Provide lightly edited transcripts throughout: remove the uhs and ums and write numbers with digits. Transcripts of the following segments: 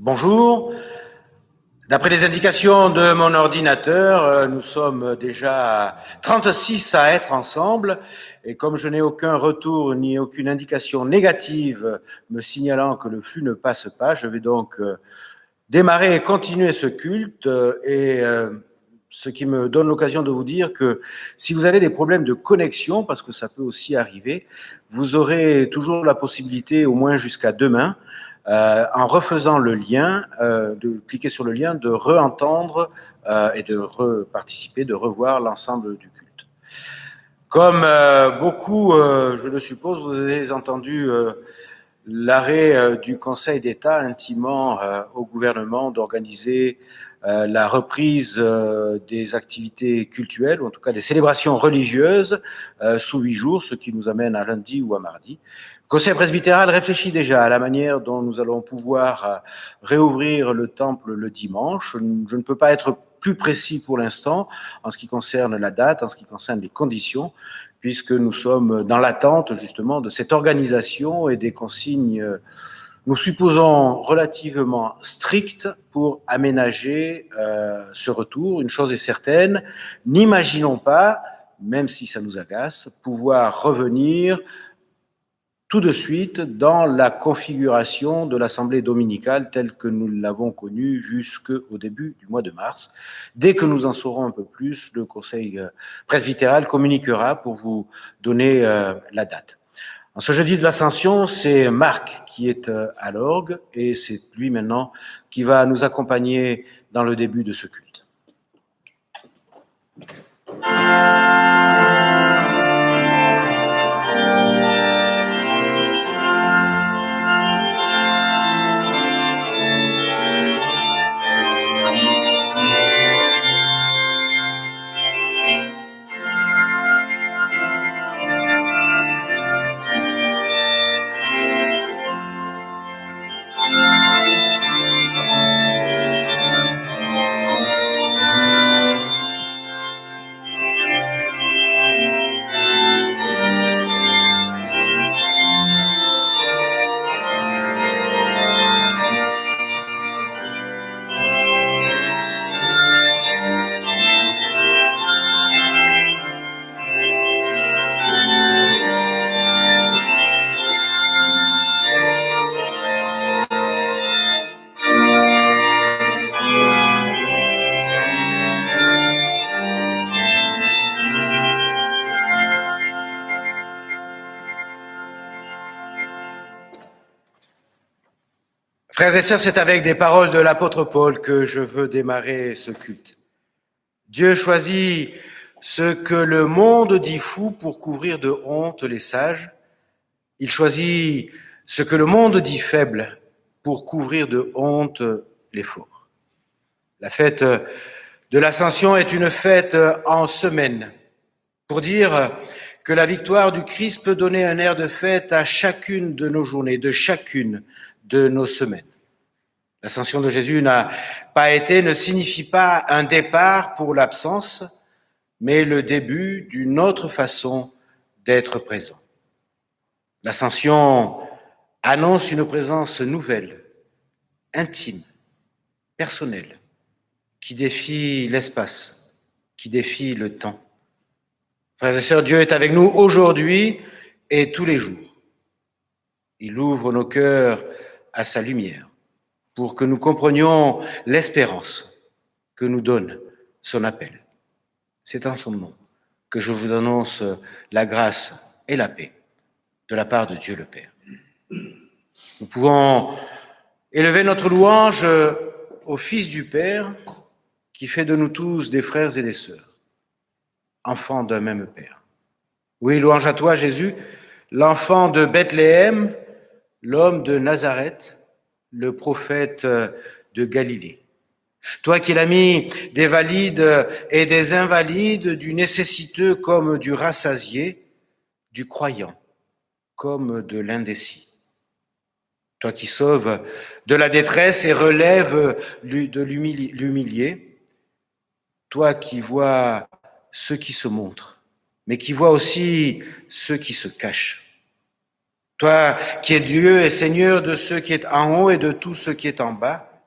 Bonjour. D'après les indications de mon ordinateur, nous sommes déjà 36 à être ensemble et comme je n'ai aucun retour ni aucune indication négative me signalant que le flux ne passe pas, je vais donc démarrer et continuer ce culte ce qui me donne l'occasion de vous dire que si vous avez des problèmes de connexion, parce que ça peut aussi arriver, vous aurez toujours la possibilité, au moins jusqu'à demain, en refaisant le lien, de cliquer sur le lien, de re-entendre et de reparticiper, de revoir l'ensemble du culte. Comme beaucoup, je le suppose, vous avez entendu l'arrêt du Conseil d'État intimant au gouvernement d'organiser la reprise des activités cultuelles, ou en tout cas des célébrations religieuses, sous 8 jours, ce qui nous amène à lundi ou à mardi. Le Conseil presbytéral réfléchit déjà à la manière dont nous allons pouvoir réouvrir le temple le dimanche. Je ne peux pas être plus précis pour l'instant en ce qui concerne la date, en ce qui concerne les conditions, puisque nous sommes dans l'attente justement de cette organisation et des consignes, nous supposons, relativement strictes pour aménager ce retour. Une chose est certaine, n'imaginons pas, même si ça nous agace, pouvoir revenir tout de suite dans la configuration de l'Assemblée dominicale telle que nous l'avons connue jusqu'au début du mois de mars. Dès que nous en saurons un peu plus, le Conseil presbytéral communiquera pour vous donner la date. En ce jeudi de l'Ascension, c'est Marc qui est à l'orgue et c'est lui maintenant qui va nous accompagner dans le début de ce culte. Frères et sœurs, c'est avec des paroles de l'apôtre Paul que je veux démarrer ce culte. Dieu choisit ce que le monde dit fou pour couvrir de honte les sages. Il choisit ce que le monde dit faible pour couvrir de honte les forts. La fête de l'Ascension est une fête en semaine pour dire que la victoire du Christ peut donner un air de fête à chacune de nos journées, de chacune de nos semaines. L'ascension de Jésus ne signifie pas un départ pour l'absence, mais le début d'une autre façon d'être présent. L'ascension annonce une présence nouvelle, intime, personnelle, qui défie l'espace, qui défie le temps. Frères et sœurs, Dieu est avec nous aujourd'hui et tous les jours. Il ouvre nos cœurs à sa lumière pour que nous comprenions l'espérance que nous donne son appel. C'est en son nom que je vous annonce la grâce et la paix de la part de Dieu le Père. Nous pouvons élever notre louange au Fils du Père qui fait de nous tous des frères et des sœurs, enfants d'un même Père. Oui, louange à toi, Jésus, l'enfant de Bethléem, l'homme de Nazareth, le prophète de Galilée. Toi qui l'as mis des valides et des invalides, du nécessiteux comme du rassasié, du croyant comme de l'indécis. Toi qui sauves de la détresse et relèves de l'humilié, toi qui vois ceux qui se montrent, mais qui vois aussi ceux qui se cachent. Toi qui es Dieu et Seigneur de ce qui est en haut et de tout ce qui est en bas,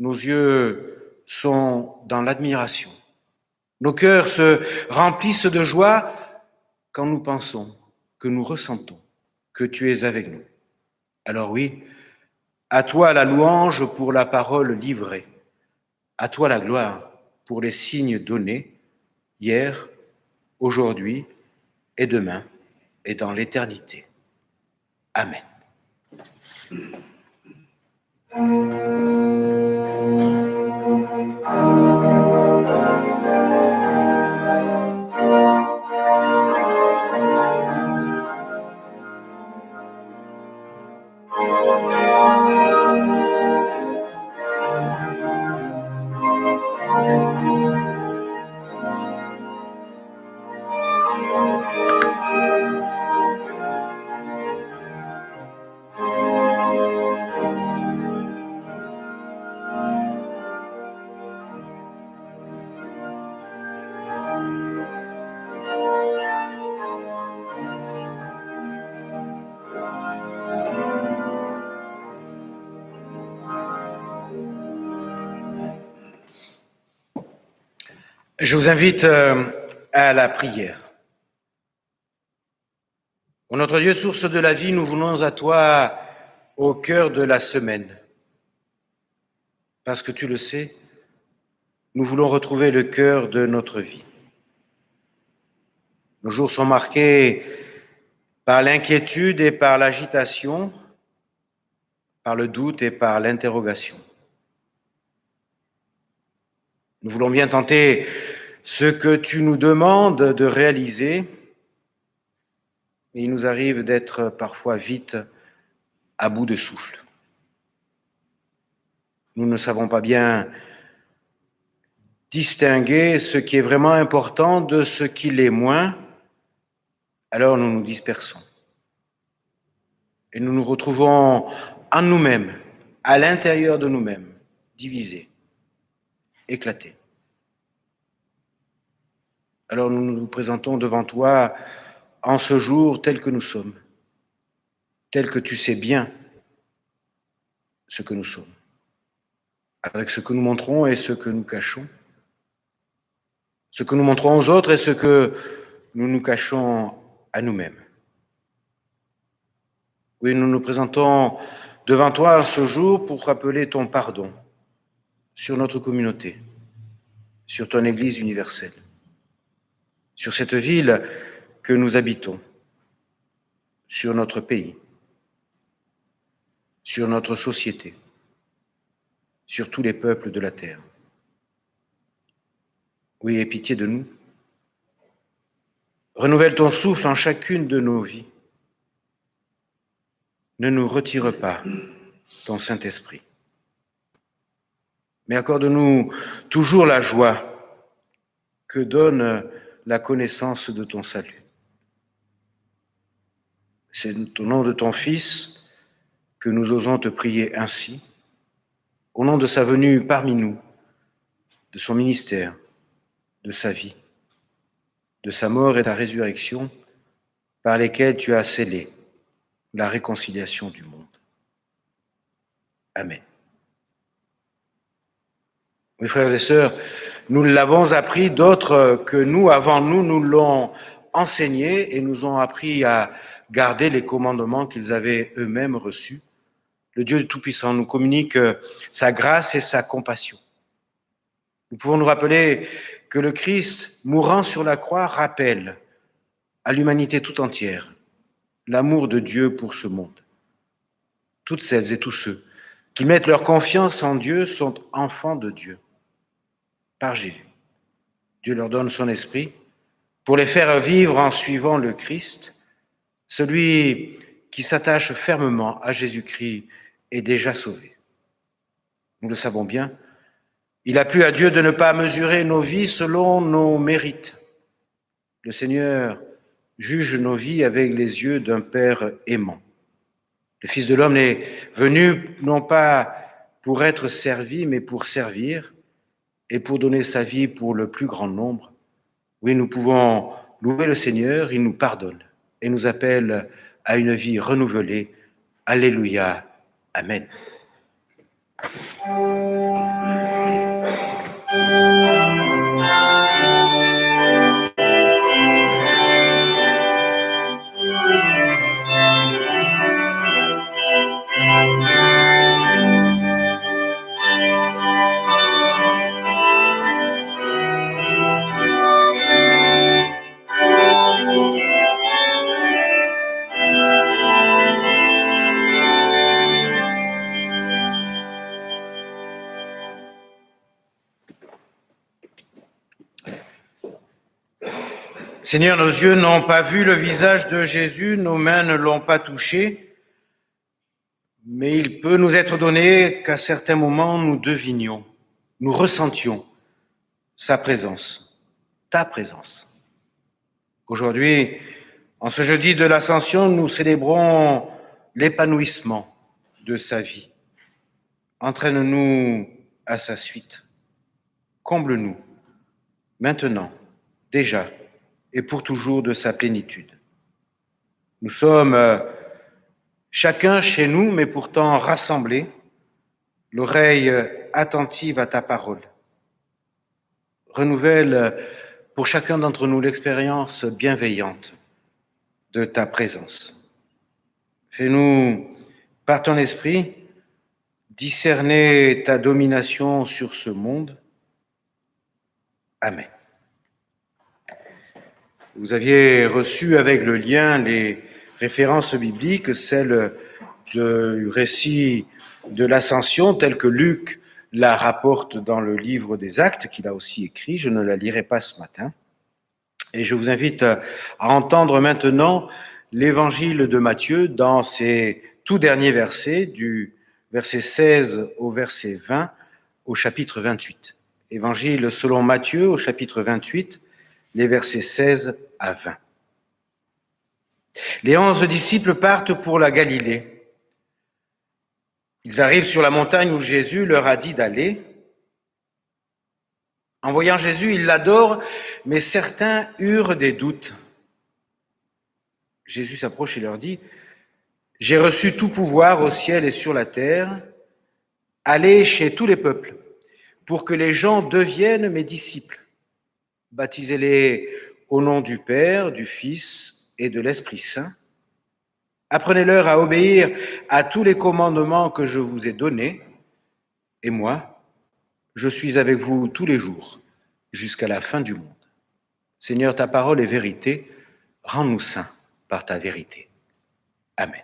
nos yeux sont dans l'admiration. Nos cœurs se remplissent de joie quand nous pensons, que nous ressentons que tu es avec nous. Alors oui, à toi la louange pour la parole livrée, à toi la gloire pour les signes donnés, hier, aujourd'hui et demain et dans l'éternité. Amen. Je vous invite à la prière. Ô notre Dieu, source de la vie, nous venons à toi au cœur de la semaine. Parce que tu le sais, nous voulons retrouver le cœur de notre vie. Nos jours sont marqués par l'inquiétude et par l'agitation, par le doute et par l'interrogation. Nous voulons bien tenter ce que tu nous demandes de réaliser, mais il nous arrive d'être parfois vite à bout de souffle. Nous ne savons pas bien distinguer ce qui est vraiment important de ce qui l'est moins, alors nous nous dispersons. Et nous nous retrouvons en nous-mêmes, à l'intérieur de nous-mêmes, divisés, éclatés. Alors nous nous présentons devant toi en ce jour tel que nous sommes, tel que tu sais bien ce que nous sommes, avec ce que nous montrons et ce que nous cachons, ce que nous montrons aux autres et ce que nous nous cachons à nous-mêmes. Oui, nous nous présentons devant toi ce jour pour rappeler ton pardon sur notre communauté, sur ton Église universelle, sur cette ville que nous habitons, sur notre pays, sur notre société, sur tous les peuples de la terre. Oui, aie pitié de nous. Renouvelle ton souffle en chacune de nos vies. Ne nous retire pas ton Saint-Esprit, mais accorde-nous toujours la joie que donne la connaissance de ton salut. C'est au nom de ton Fils que nous osons te prier ainsi, au nom de sa venue parmi nous, de son ministère, de sa vie, de sa mort et de sa résurrection, par lesquels tu as scellé la réconciliation du monde. Amen. Mes frères et sœurs, nous l'avons appris, d'autres que nous, avant nous, nous l'ont enseigné et nous ont appris à garder les commandements qu'ils avaient eux-mêmes reçus. Le Dieu Tout-Puissant nous communique sa grâce et sa compassion. Nous pouvons nous rappeler que le Christ, mourant sur la croix, rappelle à l'humanité tout entière l'amour de Dieu pour ce monde. Toutes celles et tous ceux qui mettent leur confiance en Dieu sont enfants de Dieu, par Jésus. Dieu leur donne son esprit pour les faire vivre en suivant le Christ. Celui qui s'attache fermement à Jésus-Christ est déjà sauvé. Nous le savons bien, il a plu à Dieu de ne pas mesurer nos vies selon nos mérites. Le Seigneur juge nos vies avec les yeux d'un Père aimant. Le Fils de l'homme est venu non pas pour être servi, mais pour servir et pour donner sa vie pour le plus grand nombre. Oui, nous pouvons louer le Seigneur, il nous pardonne et nous appelle à une vie renouvelée. Alléluia. Amen. Seigneur, nos yeux n'ont pas vu le visage de Jésus, nos mains ne l'ont pas touché, mais il peut nous être donné qu'à certains moments nous devinions, nous ressentions sa présence, ta présence. Aujourd'hui, en ce jeudi de l'Ascension, nous célébrons l'épanouissement de sa vie. Entraîne-nous à sa suite. Comble-nous, maintenant, déjà, et pour toujours de sa plénitude. Nous sommes chacun chez nous, mais pourtant rassemblés, l'oreille attentive à ta parole. Renouvelle pour chacun d'entre nous l'expérience bienveillante de ta présence. Fais-nous, par ton esprit, discerner ta domination sur ce monde. Amen. Vous aviez reçu avec le lien les références bibliques, celles du récit de l'Ascension, tel que Luc la rapporte dans le livre des Actes, qu'il a aussi écrit. Je ne la lirai pas ce matin. Et je vous invite à entendre maintenant l'évangile de Matthieu dans ses tout derniers versets, du verset 16 au verset 20, au chapitre 28. Évangile selon Matthieu, au chapitre 28, les versets 16 à 20. Les 11 disciples partent pour la Galilée. Ils arrivent sur la montagne où Jésus leur a dit d'aller. En voyant Jésus, ils l'adorent, mais certains eurent des doutes. Jésus s'approche et leur dit : « J'ai reçu tout pouvoir au ciel et sur la terre. Allez chez tous les peuples, pour que les gens deviennent mes disciples. Baptisez-les au nom du Père, du Fils et de l'Esprit Saint. Apprenez-leur à obéir à tous les commandements que je vous ai donnés. Et moi, je suis avec vous tous les jours, jusqu'à la fin du monde. Seigneur, ta parole est vérité. Rends-nous saints par ta vérité. Amen.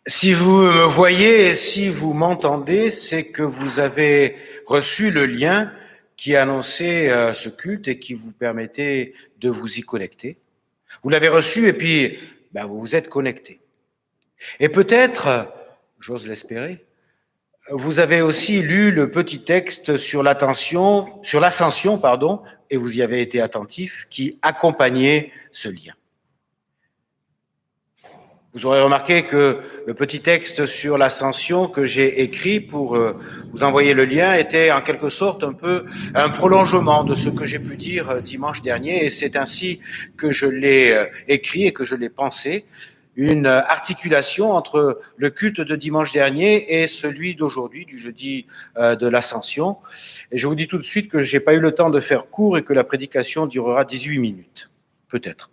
Si vous me voyez et si vous m'entendez, c'est que vous avez reçu le lien qui annonçait ce culte et qui vous permettait de vous y connecter. Vous l'avez reçu et puis vous vous êtes connecté. Et peut-être, j'ose l'espérer, vous avez aussi lu le petit texte sur l'ascension, et vous y avez été attentif, qui accompagnait ce lien. Vous aurez remarqué que le petit texte sur l'ascension que j'ai écrit pour vous envoyer le lien était en quelque sorte un peu un prolongement de ce que j'ai pu dire dimanche dernier, et c'est ainsi que je l'ai écrit et que je l'ai pensé, une articulation entre le culte de dimanche dernier et celui d'aujourd'hui, du jeudi de l'ascension. Et je vous dis tout de suite que j'ai pas eu le temps de faire court et que la prédication durera 18 minutes, peut-être.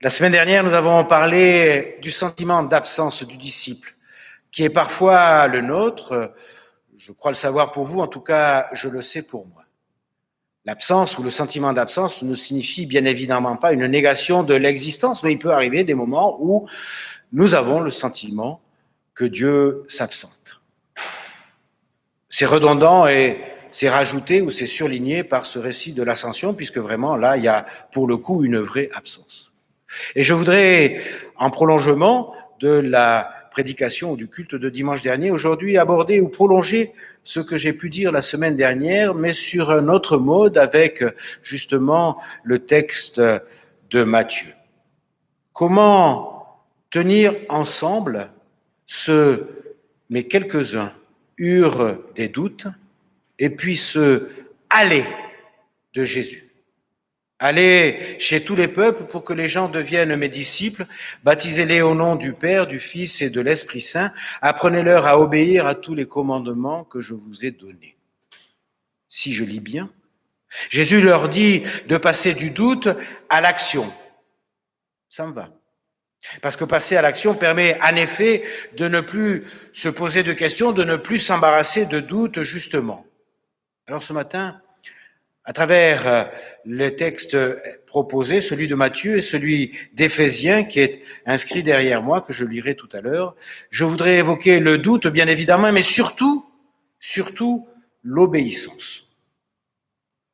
La semaine dernière, nous avons parlé du sentiment d'absence du disciple, qui est parfois le nôtre. Je crois le savoir pour vous, en tout cas, je le sais pour moi. L'absence ou le sentiment d'absence ne signifie bien évidemment pas une négation de l'existence, mais il peut arriver des moments où nous avons le sentiment que Dieu s'absente. C'est redondant et c'est rajouté ou c'est surligné par ce récit de l'ascension, puisque vraiment là, il y a pour le coup une vraie absence. Et je voudrais, en prolongement de la prédication ou du culte de dimanche dernier, aujourd'hui aborder ou prolonger ce que j'ai pu dire la semaine dernière, mais sur un autre mode avec justement le texte de Matthieu. Comment tenir ensemble ceux, mais quelques-uns, eurent des doutes, et puis ce aller de Jésus. Allez chez tous les peuples pour que les gens deviennent mes disciples, baptisez-les au nom du Père, du Fils et de l'Esprit Saint, apprenez-leur à obéir à tous les commandements que je vous ai donnés. Si je lis bien, Jésus leur dit de passer du doute à l'action. Ça me va. Parce que passer à l'action permet en effet de ne plus se poser de questions, de ne plus s'embarrasser de doutes justement. Alors ce matin, à travers le texte proposé, celui de Matthieu et celui d'Éphésiens qui est inscrit derrière moi, que je lirai tout à l'heure, je voudrais évoquer le doute, bien évidemment, mais surtout l'obéissance.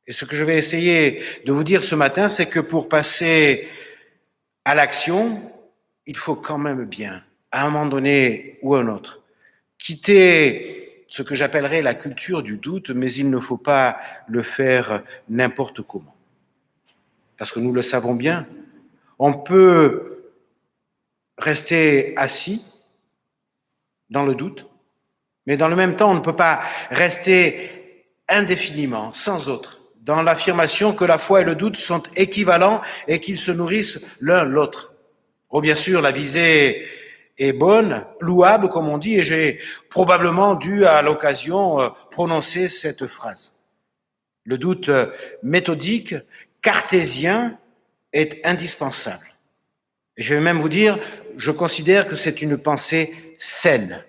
Et ce que je vais essayer de vous dire ce matin, c'est que pour passer à l'action, il faut quand même bien, à un moment donné ou à un autre, quitter ce que j'appellerais la culture du doute, mais il ne faut pas le faire n'importe comment. Parce que nous le savons bien, on peut rester assis dans le doute, mais dans le même temps, on ne peut pas rester indéfiniment, sans autre, dans l'affirmation que la foi et le doute sont équivalents et qu'ils se nourrissent l'un l'autre. Oh, bien sûr, la visée est bonne, louable, comme on dit, et j'ai probablement dû, à l'occasion, prononcer cette phrase. Le doute méthodique, cartésien, est indispensable. Et je vais même vous dire, je considère que c'est une pensée saine.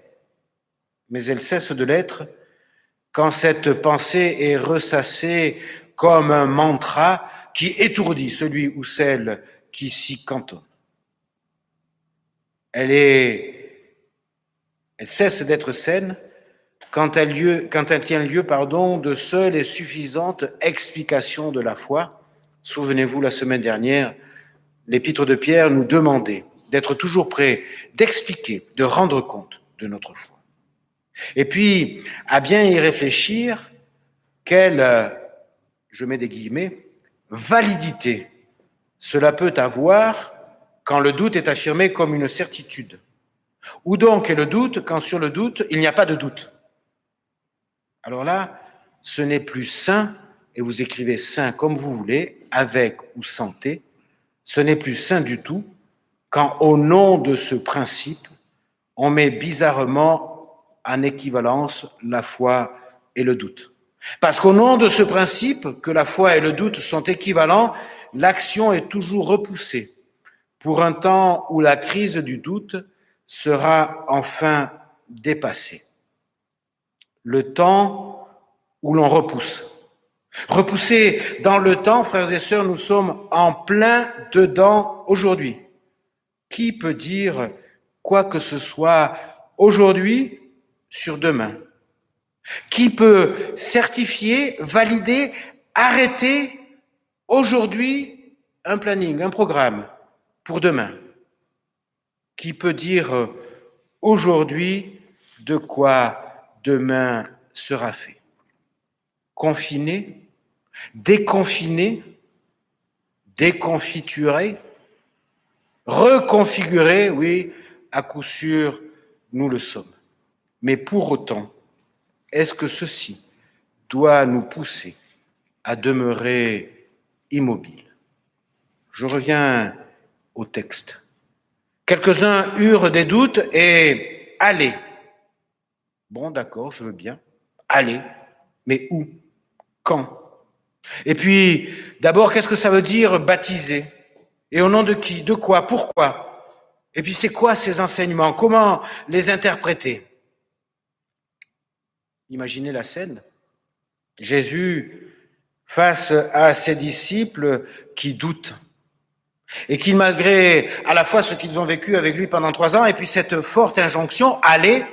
Mais elle cesse de l'être quand cette pensée est ressassée comme un mantra qui étourdit celui ou celle qui s'y cantonne. Elle cesse d'être saine quand elle tient lieu de seule et suffisante explication de la foi. Souvenez-vous, la semaine dernière, l'épître de Pierre nous demandait d'être toujours prêts d'expliquer, de rendre compte de notre foi. Et puis, à bien y réfléchir, quelle, je mets des guillemets, validité cela peut avoir quand le doute est affirmé comme une certitude. Où donc est le doute quand sur le doute, il n'y a pas de doute? Alors là, ce n'est plus sain, et vous écrivez sain comme vous voulez, avec ou sans T, ce n'est plus sain du tout quand au nom de ce principe, on met bizarrement en équivalence la foi et le doute. Parce qu'au nom de ce principe, que la foi et le doute sont équivalents, l'action est toujours repoussée pour un temps où la crise du doute sera enfin dépassée. Le temps où l'on repousse. Repoussé dans le temps, frères et sœurs, nous sommes en plein dedans aujourd'hui. Qui peut dire quoi que ce soit aujourd'hui sur demain? Qui peut certifier, valider, arrêter aujourd'hui un planning, un programme pour demain? Qui peut dire aujourd'hui de quoi demain sera fait? Confiné, déconfiné, déconfituré, reconfiguré, oui, à coup sûr, nous le sommes. Mais pour autant, est-ce que ceci doit nous pousser à demeurer immobiles? Je reviens au texte. Quelques-uns eurent des doutes et allez. Bon, d'accord, je veux bien. Allez. Mais où? Quand? Et puis, d'abord, qu'est-ce que ça veut dire baptiser? Et au nom de qui? De quoi? Pourquoi? Et puis c'est quoi ces enseignements? Comment les interpréter? Imaginez la scène. Jésus face à ses disciples qui doutent et qui, malgré à la fois ce qu'ils ont vécu avec lui pendant 3 ans et puis cette forte injonction, allez,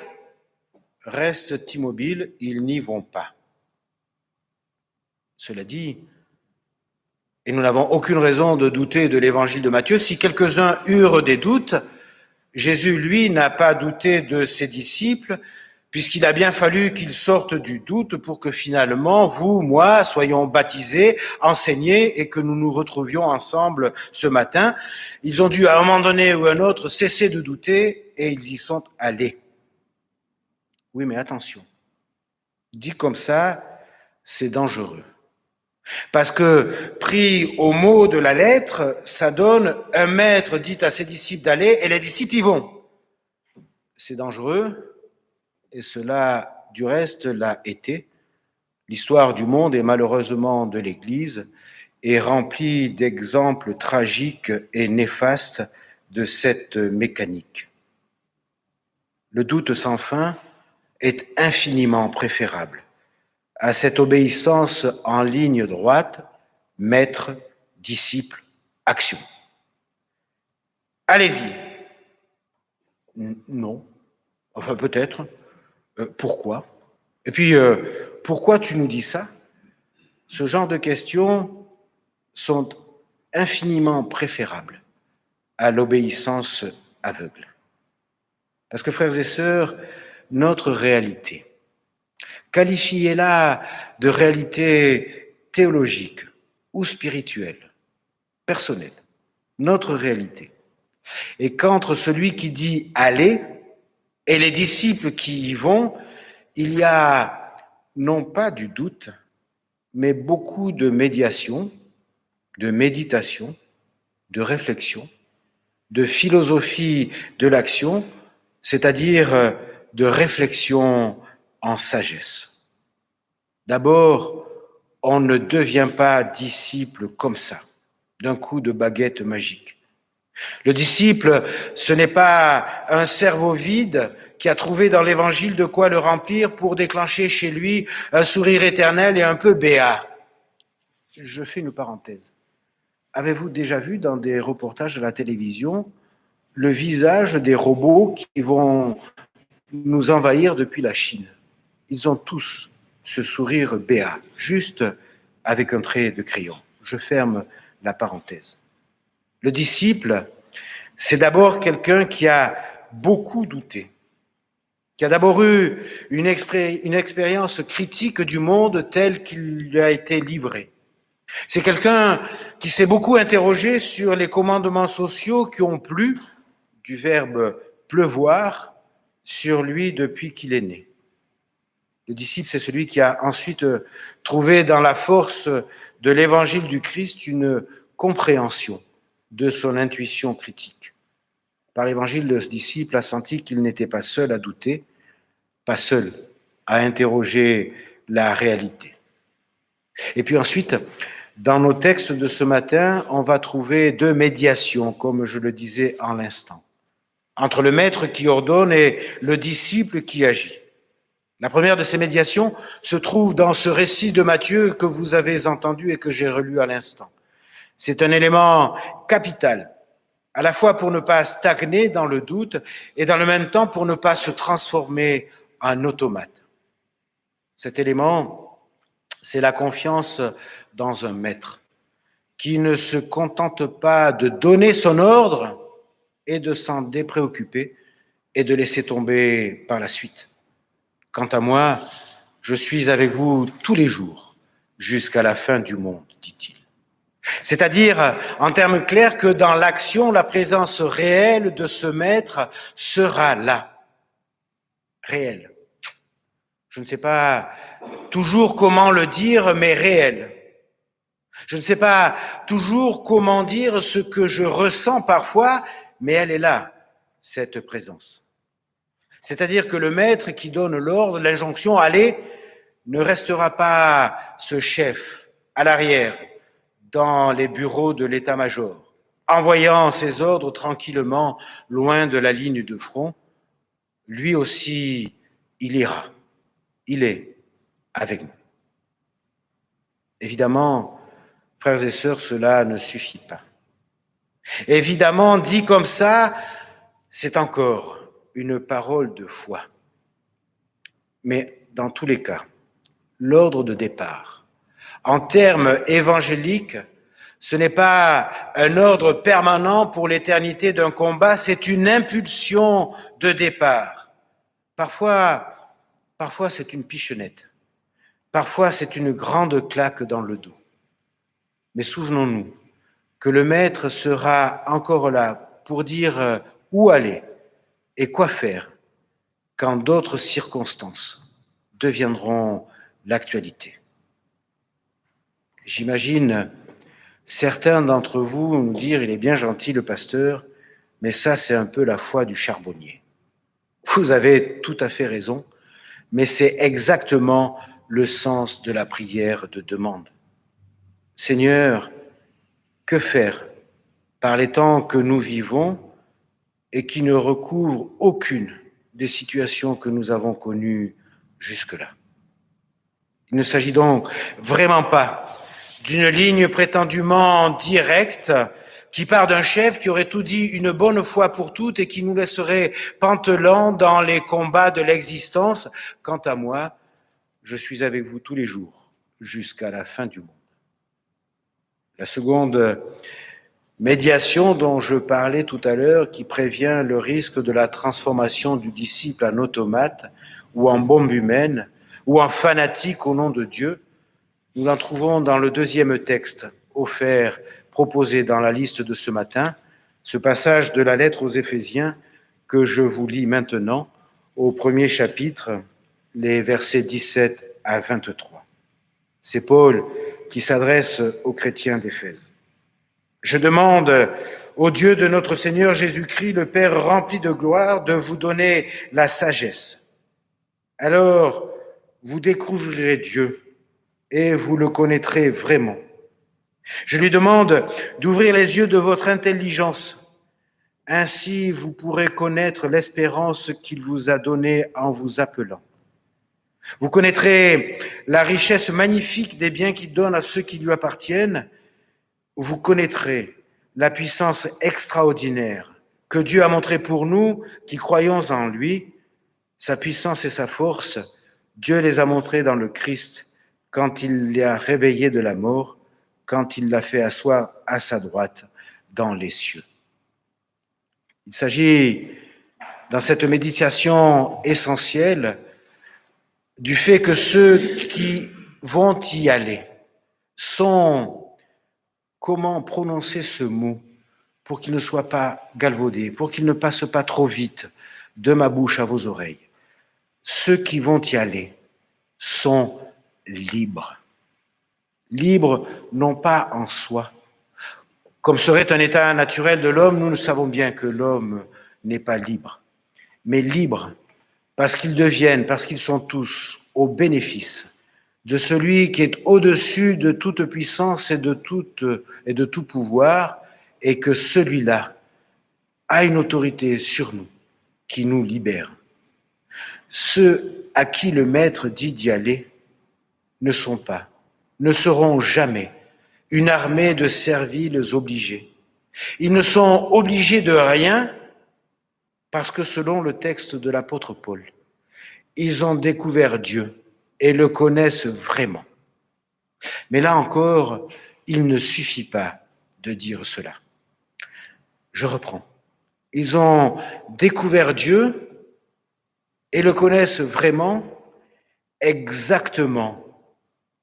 restent immobiles, ils n'y vont pas. Cela dit, et nous n'avons aucune raison de douter de l'évangile de Matthieu, si quelques-uns eurent des doutes, Jésus, lui, n'a pas douté de ses disciples, puisqu'il a bien fallu qu'ils sortent du doute pour que finalement, vous, moi, soyons baptisés, enseignés et que nous nous retrouvions ensemble ce matin. Ils ont dû, à un moment donné ou à un autre, cesser de douter et ils y sont allés. Oui, mais attention, dit comme ça, c'est dangereux. Parce que, pris au mot de la lettre, ça donne un maître dit à ses disciples d'aller et les disciples y vont. C'est dangereux et cela, du reste, l'a été. L'histoire du monde et malheureusement de l'Église est remplie d'exemples tragiques et néfastes de cette mécanique. Le doute sans fin est infiniment préférable à cette obéissance en ligne droite, maître, disciple, action. Allez-y. Non. Enfin, peut-être. Pourquoi? Et puis, pourquoi tu nous dis ça? Ce genre de questions sont infiniment préférables à l'obéissance aveugle. Parce que, frères et sœurs, notre réalité, qualifiez-la de réalité théologique ou spirituelle, personnelle, notre réalité, et qu'entre celui qui dit « allez » et les disciples qui y vont, il y a non pas du doute, mais beaucoup de médiation, de méditation, de réflexion, de philosophie de l'action, c'est-à-dire de réflexion en sagesse. D'abord, on ne devient pas disciple comme ça, d'un coup de baguette magique. Le disciple, ce n'est pas un cerveau vide qui a trouvé dans l'évangile de quoi le remplir pour déclencher chez lui un sourire éternel et un peu béat. Je fais une parenthèse. Avez-vous déjà vu dans des reportages à la télévision le visage des robots qui vont nous envahir depuis la Chine? Ils ont tous ce sourire béat, juste avec un trait de crayon. Je ferme la parenthèse. Le disciple, c'est d'abord quelqu'un qui a beaucoup douté, qui a d'abord eu une expérience critique du monde tel qu'il lui a été livré. C'est quelqu'un qui s'est beaucoup interrogé sur les commandements sociaux qui ont plu, du verbe pleuvoir, sur lui depuis qu'il est né. Le disciple, c'est celui qui a ensuite trouvé dans la force de l'évangile du Christ une compréhension de son intuition critique. Par l'évangile, le disciple a senti qu'il n'était pas seul à douter, pas seul à interroger la réalité. Et puis ensuite, dans nos textes de ce matin, on va trouver 2 médiations, comme je le disais en l'instant, entre le maître qui ordonne et le disciple qui agit. La première de ces médiations se trouve dans ce récit de Matthieu que vous avez entendu et que j'ai relu à l'instant. C'est un élément capital, à la fois pour ne pas stagner dans le doute et dans le même temps pour ne pas se transformer en automate. Cet élément, c'est la confiance dans un maître qui ne se contente pas de donner son ordre et de s'en dépréoccuper et de laisser tomber par la suite. Quant à moi, je suis avec vous tous les jours jusqu'à la fin du monde, dit-il. C'est-à-dire, en termes clairs, que dans l'action, la présence réelle de ce maître sera là, réelle. Je ne sais pas toujours comment le dire, mais réelle. Je ne sais pas toujours comment dire ce que je ressens parfois, mais elle est là, cette présence. C'est-à-dire que le maître qui donne l'ordre, l'injonction, allez, ne restera pas ce chef à l'arrière, dans les bureaux de l'état-major, envoyant ses ordres tranquillement loin de la ligne de front, lui aussi, il ira. Il est avec nous. Évidemment, frères et sœurs, cela ne suffit pas. Évidemment, dit comme ça, c'est encore une parole de foi. Mais dans tous les cas, l'ordre de départ, en termes évangéliques, ce n'est pas un ordre permanent pour l'éternité d'un combat, c'est une impulsion de départ. Parfois c'est une pichonnette. Parfois, c'est une grande claque dans le dos. Mais souvenons-nous que le Maître sera encore là pour dire où aller et quoi faire quand d'autres circonstances deviendront l'actualité. J'imagine certains d'entre vous nous dire « il est bien gentil le pasteur, mais ça c'est un peu la foi du charbonnier ». Vous avez tout à fait raison, mais c'est exactement le sens de la prière de demande. Seigneur, que faire par les temps que nous vivons et qui ne recouvrent aucune des situations que nous avons connues jusque-là? Il ne s'agit donc vraiment pas d'une ligne prétendument directe qui part d'un chef qui aurait tout dit une bonne fois pour toutes et qui nous laisserait pantelants dans les combats de l'existence. Quant à moi, je suis avec vous tous les jours jusqu'à la fin du monde. La seconde médiation dont je parlais tout à l'heure, qui prévient le risque de la transformation du disciple en automate ou en bombe humaine ou en fanatique au nom de Dieu, nous l'en trouvons dans le deuxième texte offert, proposé dans la liste de ce matin, ce passage de la lettre aux Éphésiens que je vous lis maintenant au premier chapitre, les versets 17 à 23. C'est Paul qui s'adresse aux chrétiens d'Éphèse. Je demande au Dieu de notre Seigneur Jésus-Christ, le Père rempli de gloire, de vous donner la sagesse. Alors, vous découvrirez Dieu et vous le connaîtrez vraiment. Je lui demande d'ouvrir les yeux de votre intelligence. Ainsi, vous pourrez connaître l'espérance qu'il vous a donnée en vous appelant. Vous connaîtrez la richesse magnifique des biens qu'il donne à ceux qui lui appartiennent. Vous connaîtrez la puissance extraordinaire que Dieu a montrée pour nous qui croyons en lui. Sa puissance et sa force, Dieu les a montrées dans le Christ quand il l'a réveillé de la mort, quand il l'a fait asseoir à sa droite dans les cieux. Il s'agit, dans cette méditation essentielle, du fait que ceux qui vont y aller sont, comment prononcer ce mot pour qu'il ne soit pas galvaudé, pour qu'il ne passe pas trop vite de ma bouche à vos oreilles. Ceux qui vont y aller sont libres. Libres non pas en soi. Comme serait un état naturel de l'homme, nous savons bien que l'homme n'est pas libre, mais libre parce qu'ils sont tous au bénéfice de celui qui est au-dessus de toute puissance et de tout pouvoir, et que celui-là a une autorité sur nous qui nous libère. Ceux à qui le Maître dit d'y aller ne seront jamais une armée de serviles obligés. Ils ne sont obligés de rien parce que selon le texte de l'apôtre Paul, ils ont découvert Dieu et le connaissent vraiment. Mais là encore, il ne suffit pas de dire cela. Je reprends. Ils ont découvert Dieu et le connaissent vraiment exactement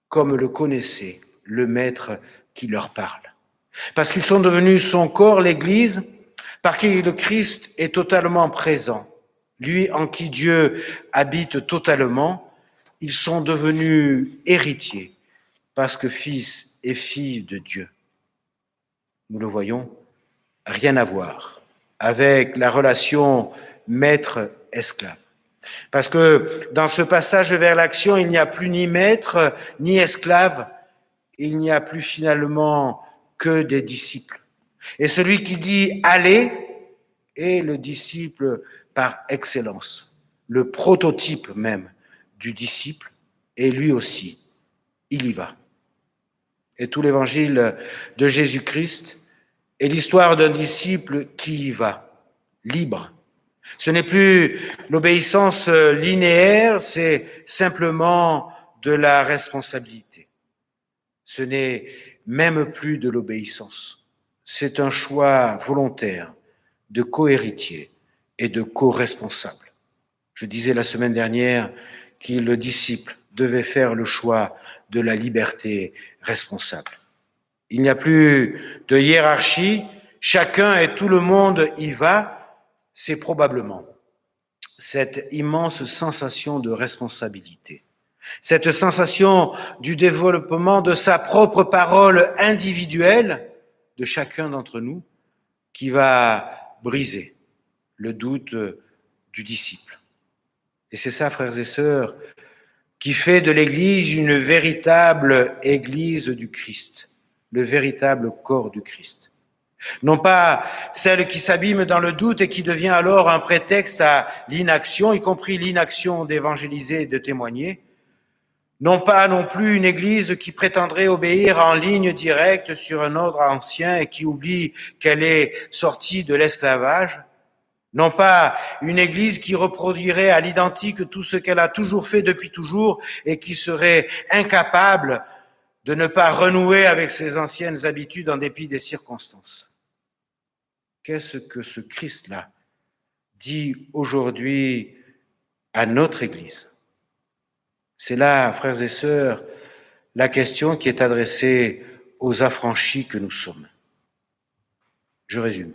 comme le connaissait le Maître qui leur parle. Parce qu'ils sont devenus son corps, l'Église, par qui le Christ est totalement présent. Lui en qui Dieu habite totalement, ils sont devenus héritiers parce que fils et filles de Dieu. Nous le voyons, rien à voir avec la relation maître-esclave. Parce que dans ce passage vers l'action, il n'y a plus ni maître ni esclave, il n'y a plus finalement que des disciples. Et celui qui dit allez est le disciple par excellence, le prototype même du disciple, et lui aussi, il y va. Et tout l'évangile de Jésus-Christ est l'histoire d'un disciple qui y va, libre. Ce n'est plus l'obéissance linéaire, c'est simplement de la responsabilité. Ce n'est même plus de l'obéissance. C'est un choix volontaire de co-héritier et de co-responsable. Je disais la semaine dernière que le disciple devait faire le choix de la liberté responsable. Il n'y a plus de hiérarchie, chacun et tout le monde y va, c'est probablement cette immense sensation de responsabilité, cette sensation du développement de sa propre parole individuelle de chacun d'entre nous qui va briser le doute du disciple. Et c'est ça, frères et sœurs, qui fait de l'Église une véritable Église du Christ, le véritable corps du Christ. Non pas celle qui s'abîme dans le doute et qui devient alors un prétexte à l'inaction, y compris l'inaction d'évangéliser et de témoigner. Non pas non plus une Église qui prétendrait obéir en ligne directe sur un ordre ancien et qui oublie qu'elle est sortie de l'esclavage. Non pas une Église qui reproduirait à l'identique tout ce qu'elle a toujours fait depuis toujours et qui serait incapable de ne pas renouer avec ses anciennes habitudes en dépit des circonstances. Qu'est-ce que ce Christ-là dit aujourd'hui à notre Église? C'est là, frères et sœurs, la question qui est adressée aux affranchis que nous sommes. Je résume.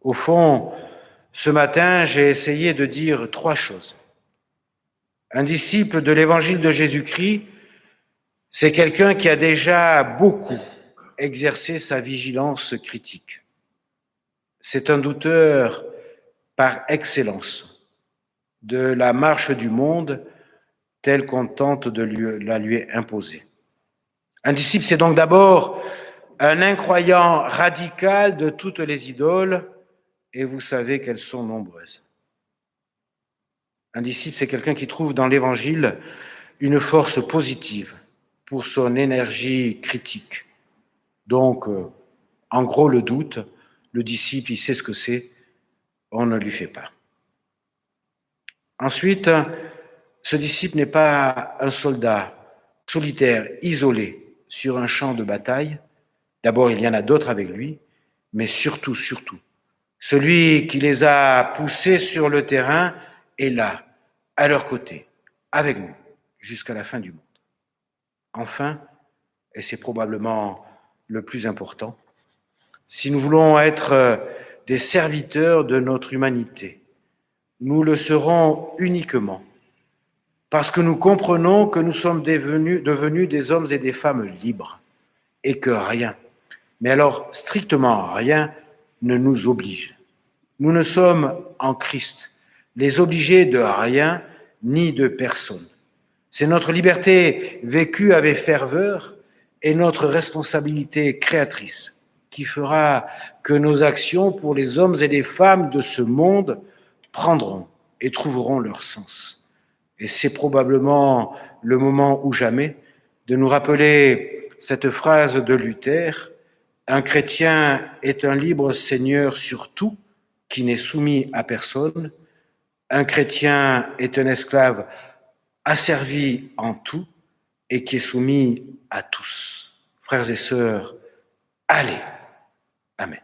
Au fond, ce matin, j'ai essayé de dire trois choses. Un disciple de l'évangile de Jésus-Christ, c'est quelqu'un qui a déjà beaucoup exercé sa vigilance critique. C'est un douteur par excellence de la marche du monde telle qu'on tente de la lui imposer. Un disciple, c'est donc d'abord un incroyant radical de toutes les idoles, et vous savez qu'elles sont nombreuses. Un disciple, c'est quelqu'un qui trouve dans l'Évangile une force positive pour son énergie critique. Donc, en gros, le doute, le disciple, il sait ce que c'est, on ne lui fait pas. Ensuite, ce disciple n'est pas un soldat solitaire, isolé, sur un champ de bataille. D'abord, il y en a d'autres avec lui, mais surtout, celui qui les a poussés sur le terrain est là, à leur côté, avec nous, jusqu'à la fin du monde. Enfin, et c'est probablement le plus important, si nous voulons être des serviteurs de notre humanité, nous le serons uniquement parce que nous comprenons que nous sommes devenus des hommes et des femmes libres et que rien, mais alors strictement rien, ne nous oblige. Nous ne sommes en Christ les obligés de rien ni de personne. C'est notre liberté vécue avec ferveur et notre responsabilité créatrice qui fera que nos actions pour les hommes et les femmes de ce monde prendront et trouveront leur sens. Et c'est probablement le moment ou jamais de nous rappeler cette phrase de Luther: un chrétien est un libre seigneur sur tout, qui n'est soumis à personne. Un chrétien est un esclave asservi en tout et qui est soumis à tous. Frères et sœurs, allez. Amen.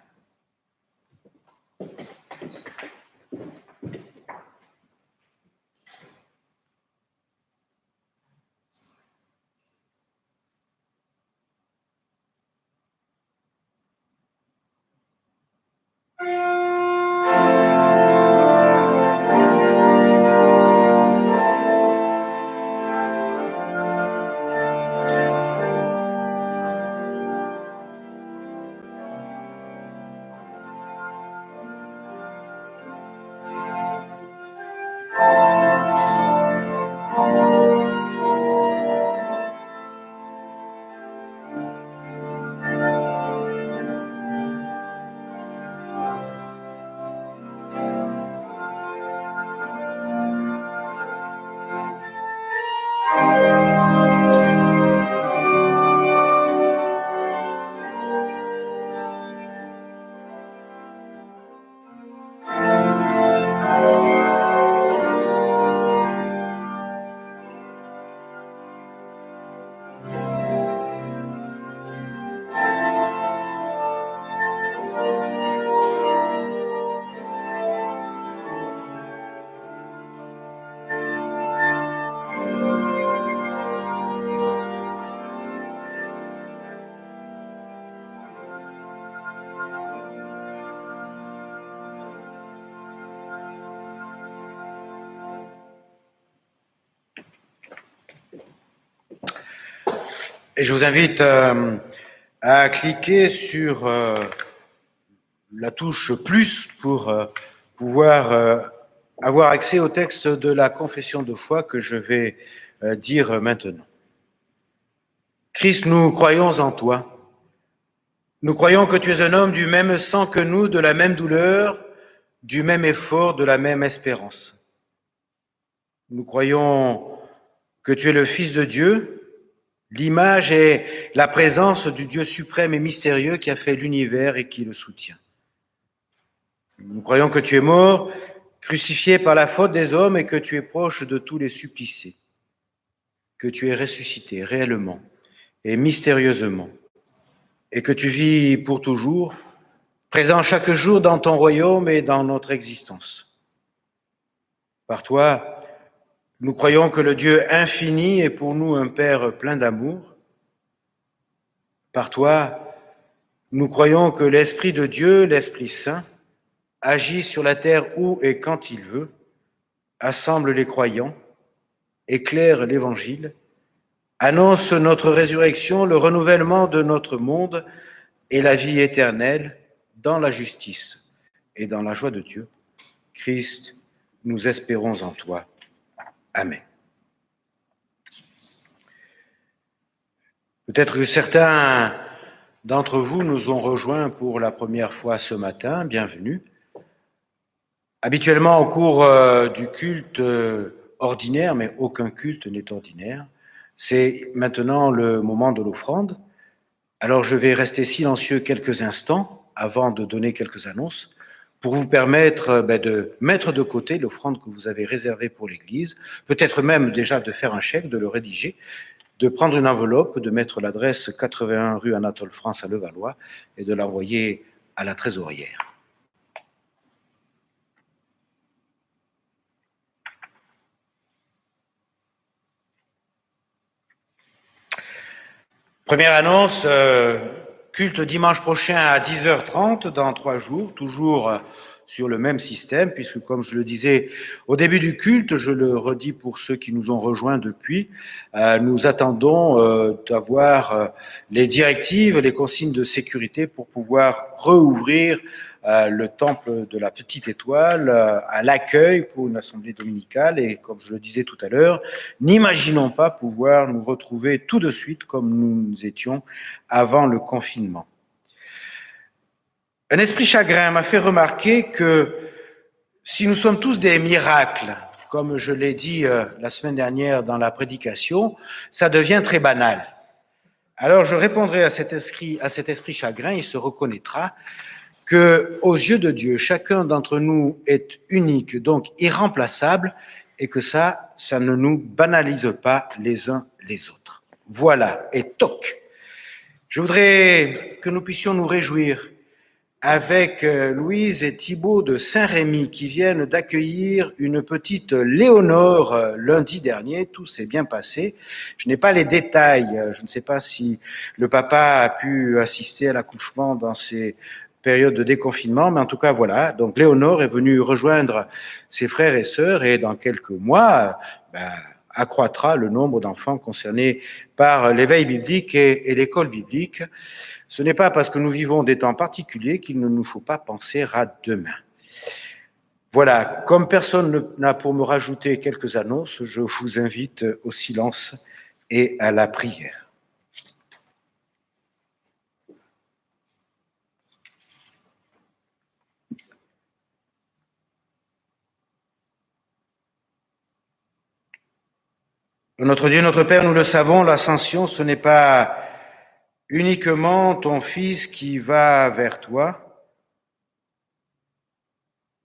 Et je vous invite à cliquer sur la touche plus pour pouvoir avoir accès au texte de la confession de foi que je vais dire maintenant. Christ, nous croyons en toi. Nous croyons que tu es un homme du même sang que nous, de la même douleur, du même effort, de la même espérance. Nous croyons que tu es le Fils de Dieu, l'image et la présence du Dieu suprême et mystérieux qui a fait l'univers et qui le soutient. Nous croyons que tu es mort, crucifié par la faute des hommes et que tu es proche de tous les supplicés, que tu es ressuscité réellement et mystérieusement, et que tu vis pour toujours, présent chaque jour dans ton royaume et dans notre existence. Par toi, nous croyons que le Dieu infini est pour nous un Père plein d'amour. Par toi, nous croyons que l'Esprit de Dieu, l'Esprit Saint, agit sur la terre où et quand il veut, assemble les croyants, éclaire l'Évangile, annonce notre résurrection, le renouvellement de notre monde et la vie éternelle dans la justice et dans la joie de Dieu. Christ, nous espérons en toi. Amen. Peut-être que certains d'entre vous nous ont rejoints pour la première fois ce matin. Bienvenue. Habituellement, au cours du culte ordinaire, mais aucun culte n'est ordinaire, c'est maintenant le moment de l'offrande. Alors, je vais rester silencieux quelques instants avant de donner quelques annonces pour vous permettre de mettre de côté l'offrande que vous avez réservée pour l'Église, peut-être même déjà de faire un chèque, de le rédiger, de prendre une enveloppe, de mettre l'adresse 81 rue Anatole France à Levallois et de l'envoyer à la trésorière. Première annonce, culte dimanche prochain à 10h30 dans 3 jours, toujours sur le même système, puisque comme je le disais au début du culte, je le redis pour ceux qui nous ont rejoints depuis, nous attendons d'avoir les directives, les consignes de sécurité pour pouvoir rouvrir le temple de la Petite Étoile à l'accueil pour une assemblée dominicale. Et comme je le disais tout à l'heure, n'imaginons pas pouvoir nous retrouver tout de suite comme nous étions avant le confinement. Un esprit chagrin m'a fait remarquer que si nous sommes tous des miracles, comme je l'ai dit la semaine dernière dans la prédication, ça devient très banal. Alors je répondrai à cet esprit chagrin, il se reconnaîtra que aux yeux de Dieu, chacun d'entre nous est unique, donc irremplaçable, et que ça ne nous banalise pas les uns les autres. Voilà, et toc. Je voudrais que nous puissions nous réjouir avec Louise et Thibault de Saint-Rémy qui viennent d'accueillir une petite Léonore lundi dernier. Tout s'est bien passé. Je n'ai pas les détails. Je ne sais pas si le papa a pu assister à l'accouchement dans ces périodes de déconfinement, mais en tout cas, voilà. Donc, Léonore est venue rejoindre ses frères et sœurs et dans quelques mois, accroîtra le nombre d'enfants concernés par l'éveil biblique et l'école biblique. Ce n'est pas parce que nous vivons des temps particuliers qu'il ne nous faut pas penser à demain. Voilà, comme personne n'a pour me rajouter quelques annonces, je vous invite au silence et à la prière. Notre Dieu, notre Père, nous le savons, l'ascension, ce n'est pas uniquement ton Fils qui va vers toi,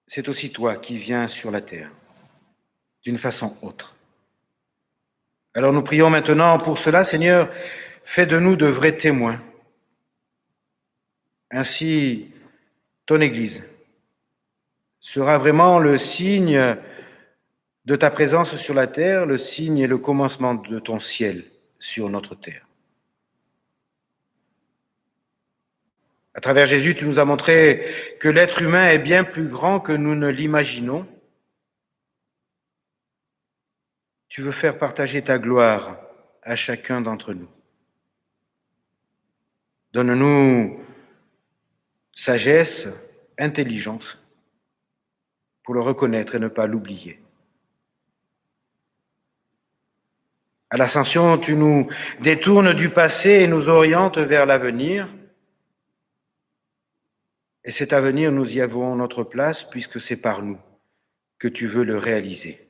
c'est aussi toi qui viens sur la terre, d'une façon autre. Alors nous prions maintenant pour cela, Seigneur, fais de nous de vrais témoins. Ainsi, ton Église sera vraiment le signe de ta présence sur la terre, le signe et le commencement de ton ciel sur notre terre. À travers Jésus, tu nous as montré que l'être humain est bien plus grand que nous ne l'imaginons. Tu veux faire partager ta gloire à chacun d'entre nous. Donne-nous sagesse, intelligence pour le reconnaître et ne pas l'oublier. À l'Ascension, tu nous détournes du passé et nous orientes vers l'avenir. Et cet avenir, nous y avons notre place puisque c'est par nous que tu veux le réaliser.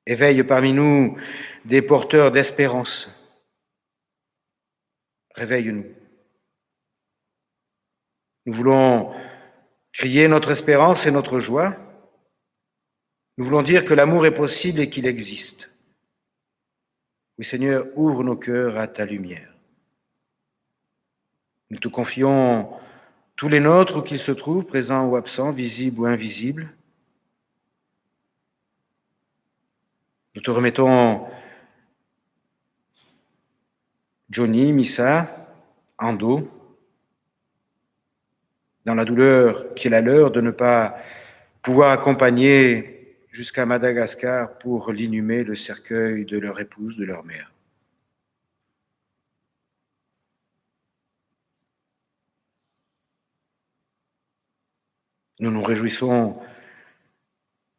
Éveille parmi nous des porteurs d'espérance. Réveille-nous. Nous voulons crier notre espérance et notre joie. Nous voulons dire que l'amour est possible et qu'il existe. Oui, Seigneur, ouvre nos cœurs à ta lumière. Nous te confions tous les nôtres, où qu'ils se trouvent, présents ou absents, visibles ou invisibles. Nous te remettons Johnny, Missa, Ando, dans la douleur qui est la leur de ne pas pouvoir accompagner jusqu'à Madagascar pour l'inhumer le cercueil de leur épouse, de leur mère. Nous nous réjouissons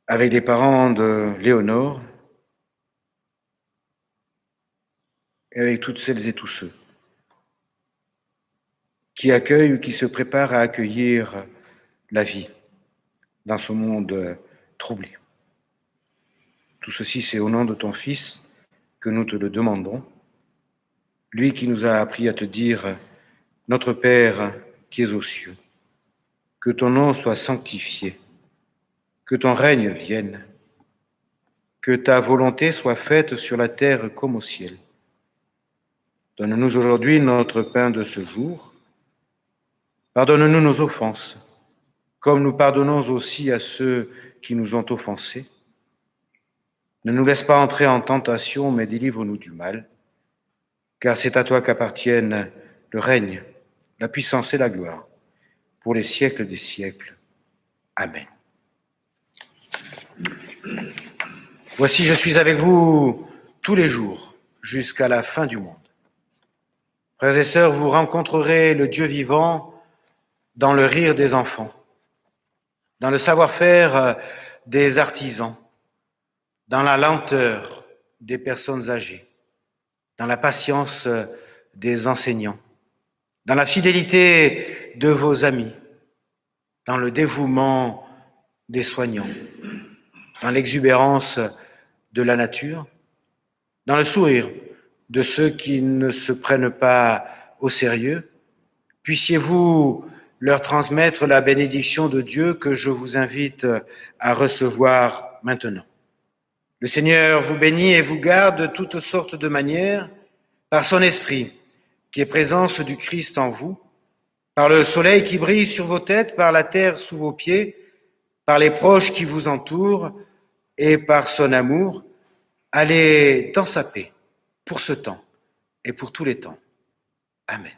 avec les parents de Léonore et avec toutes celles et tous ceux qui accueillent ou qui se préparent à accueillir la vie dans ce monde troublé. Tout ceci, c'est au nom de ton Fils que nous te le demandons, lui qui nous a appris à te dire « Notre Père qui es aux cieux, que ton nom soit sanctifié, que ton règne vienne, que ta volonté soit faite sur la terre comme au ciel. Donne-nous aujourd'hui notre pain de ce jour. Pardonne-nous nos offenses, comme nous pardonnons aussi à ceux qui nous ont offensés. Ne nous laisse pas entrer en tentation, mais délivre-nous du mal, car c'est à toi qu'appartiennent le règne, la puissance et la gloire, pour les siècles des siècles. Amen. Voici, je suis avec vous tous les jours, jusqu'à la fin du monde. Frères et sœurs, vous rencontrerez le Dieu vivant dans le rire des enfants, dans le savoir-faire des artisans, dans la lenteur des personnes âgées, dans la patience des enseignants, dans la fidélité de vos amis, dans le dévouement des soignants, dans l'exubérance de la nature, dans le sourire de ceux qui ne se prennent pas au sérieux. Puissiez-vous leur transmettre la bénédiction de Dieu que je vous invite à recevoir maintenant. Le Seigneur vous bénit et vous garde de toutes sortes de manières par son Esprit, qui est présence du Christ en vous, par le soleil qui brille sur vos têtes, par la terre sous vos pieds, par les proches qui vous entourent et par son amour. Allez dans sa paix pour ce temps et pour tous les temps. Amen.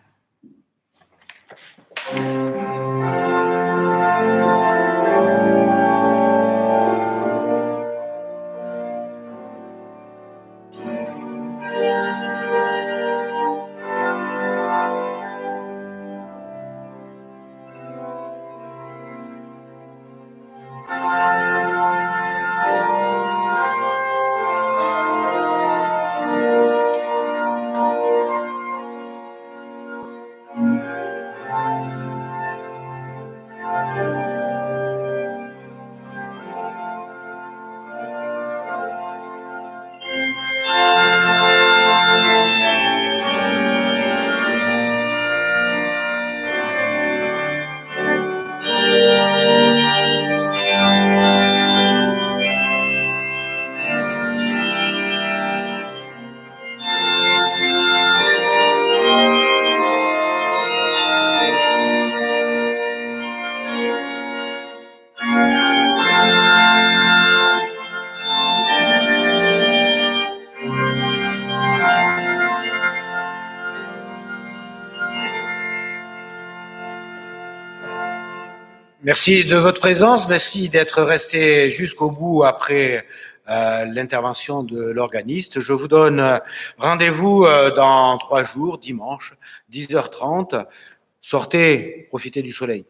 Merci de votre présence, merci d'être resté jusqu'au bout après l'intervention de l'organiste. Je vous donne rendez-vous dans 3 jours, dimanche, 10h30. Sortez, profitez du soleil.